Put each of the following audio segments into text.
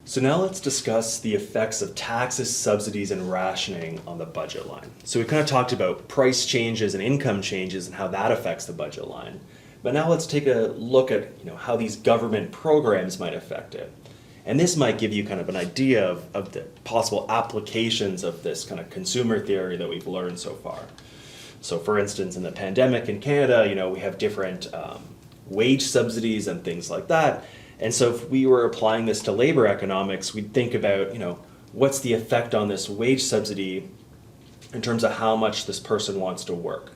So now let's discuss the effects of taxes, subsidies, and rationing on the budget line. So we kind of talked about price changes and income changes and how that affects the budget line. But now let's take a look at how these government programs might affect it. And this might give you kind of an idea of the possible applications of this kind of consumer theory that we've learned so far. So for instance, in the pandemic in Canada, we have different wage subsidies and things like that. And so if we were applying this to labor economics, we'd think about, what's the effect on this wage subsidy in terms of how much this person wants to work.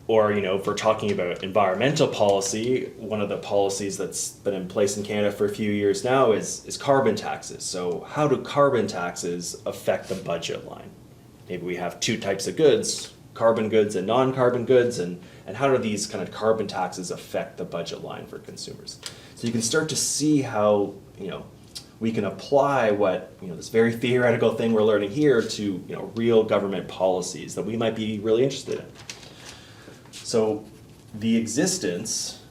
Or, if we're talking about environmental policy, one of the policies that's been in place in Canada for a few years now is carbon taxes. So how do carbon taxes affect the budget line? Maybe we have two types of goods, carbon goods and non-carbon goods, and how do these kind of carbon taxes affect the budget line for consumers? So you can start to see how, we can apply what, this very theoretical thing we're learning here to, real government policies that we might be really interested in. So the existence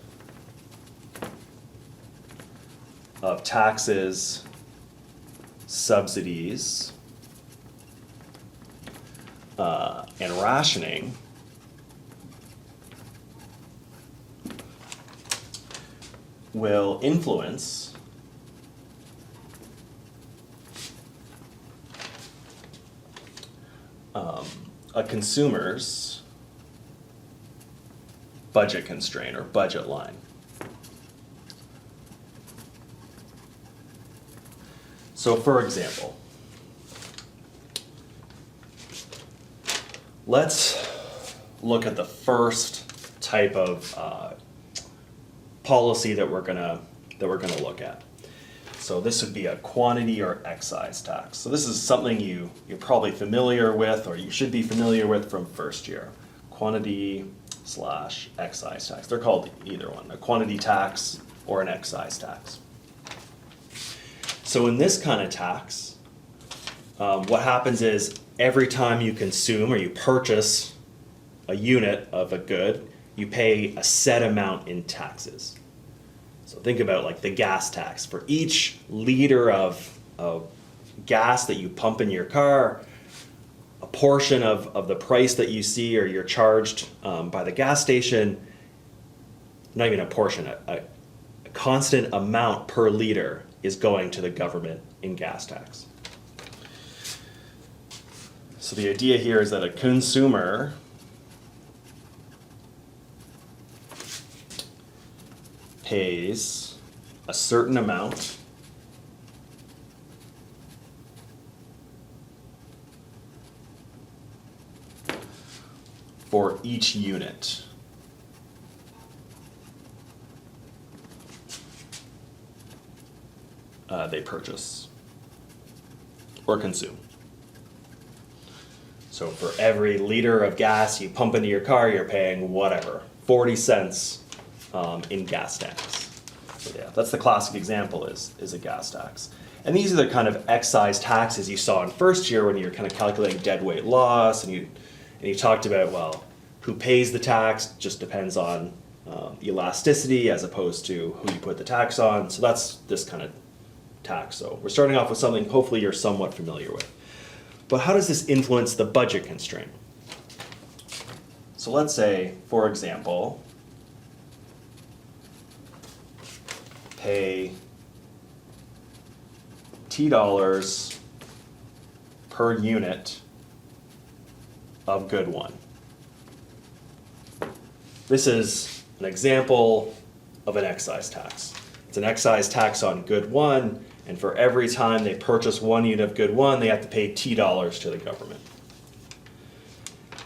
of taxes, subsidies, and rationing will influence a consumer's budget constraint or budget line. So for example, let's look at the first type of policy that we're gonna look at. So this would be a quantity or excise tax. So this is something you're probably familiar with, or you should be familiar with from first year. Quantity/excise tax. They're called either one, a quantity tax or an excise tax. So in this kind of tax, what happens is every time you consume or you purchase a unit of a good, you pay a set amount in taxes. So think about like the gas tax. For each liter of gas that you pump in your car, a portion of the price that you see or you're charged by the gas station, not even a portion, a constant amount per liter is going to the government in gas tax. So the idea here is that a consumer pays a certain amount for each unit they purchase or consume. So for every liter of gas you pump into your car, you're paying whatever, 40 cents in gas tax. So yeah, that's the classic example is a gas tax. And these are the kind of excise taxes you saw in first year when you're kind of calculating deadweight loss, and you talked about, well, who pays the tax just depends on elasticity as opposed to who you put the tax on. So that's this kind of tax. So we're starting off with something hopefully you're somewhat familiar with. But how does this influence the budget constraint? So let's say, for example, pay $T per unit of good one. This is an example of an excise tax. It's an excise tax on good one, and for every time they purchase one unit of good one, they have to pay $T to the government.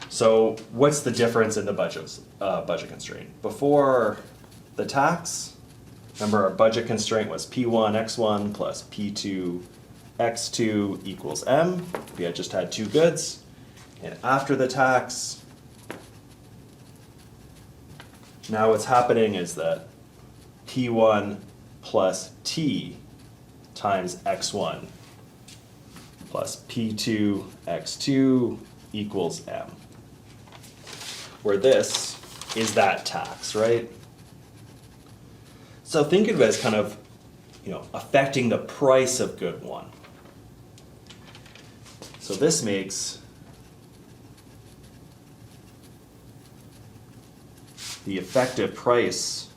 So what's the difference in the budget constraint? Before the tax, remember our budget constraint was P1 X1 plus P2 X2 equals M. We had just had two goods. And after the tax, now what's happening is that P1 plus T times X1 plus P2 X2 equals M. Where this is that tax, right? So think of it as kind of, affecting the price of good one. So this makes the effective price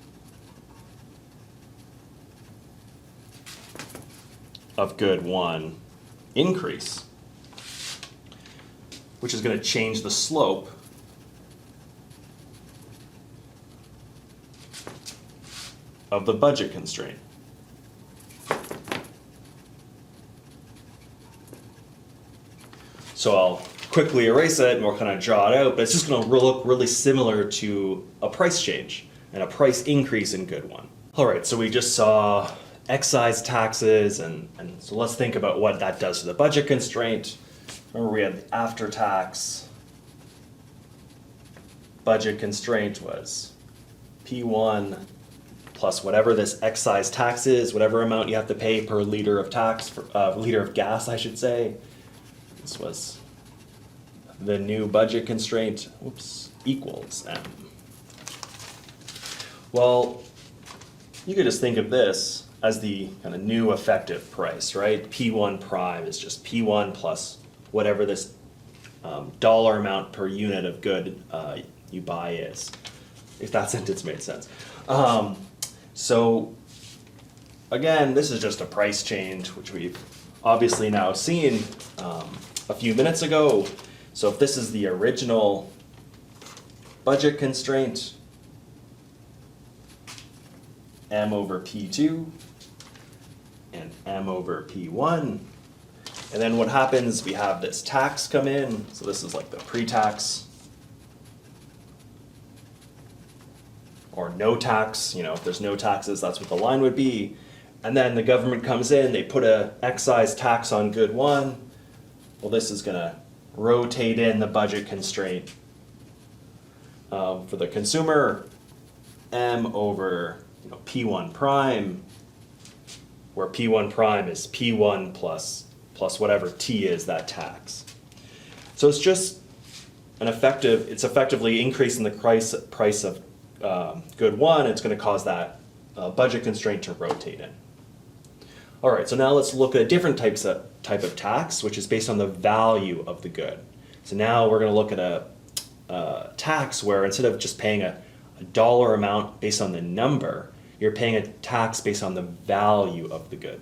of good one increase, which is going to change the slope of the budget constraint. So I'll quickly erase it and we'll kind of draw it out, but it's just going to look really similar to a price change and a price increase in good one. All right, so we just saw excise taxes, and so let's think about what that does to the budget constraint. Remember, we had the after tax budget constraint was P1 plus whatever this excise tax is, whatever amount you have to pay per liter of liter of gas, I should say. This was the new budget constraint, equals M. Well, you could just think of this as the kind of new effective price, right? P1 prime is just P1 plus whatever this dollar amount per unit of good you buy is, if that sentence made sense. So again, this is just a price change, which we've obviously now seen a few minutes ago. So if this is the original budget constraint, M over P2 and M over P1, and then what happens, we have this tax come in, so this is like the pre-tax or no tax, if there's no taxes, that's what the line would be. And then the government comes in, they put a excise tax on good one. Well, this is gonna rotate in the budget constraint for the consumer, M over P1 prime, where P1 prime is P1 plus whatever T is, that tax. So it's just it's effectively increasing the price of good one. It's going to cause that budget constraint to rotate in. All right, so now let's look at a different type of tax, which is based on the value of the good. So now we're going to look at a tax where instead of just paying a dollar amount based on the number, you're paying a tax based on the value of the good.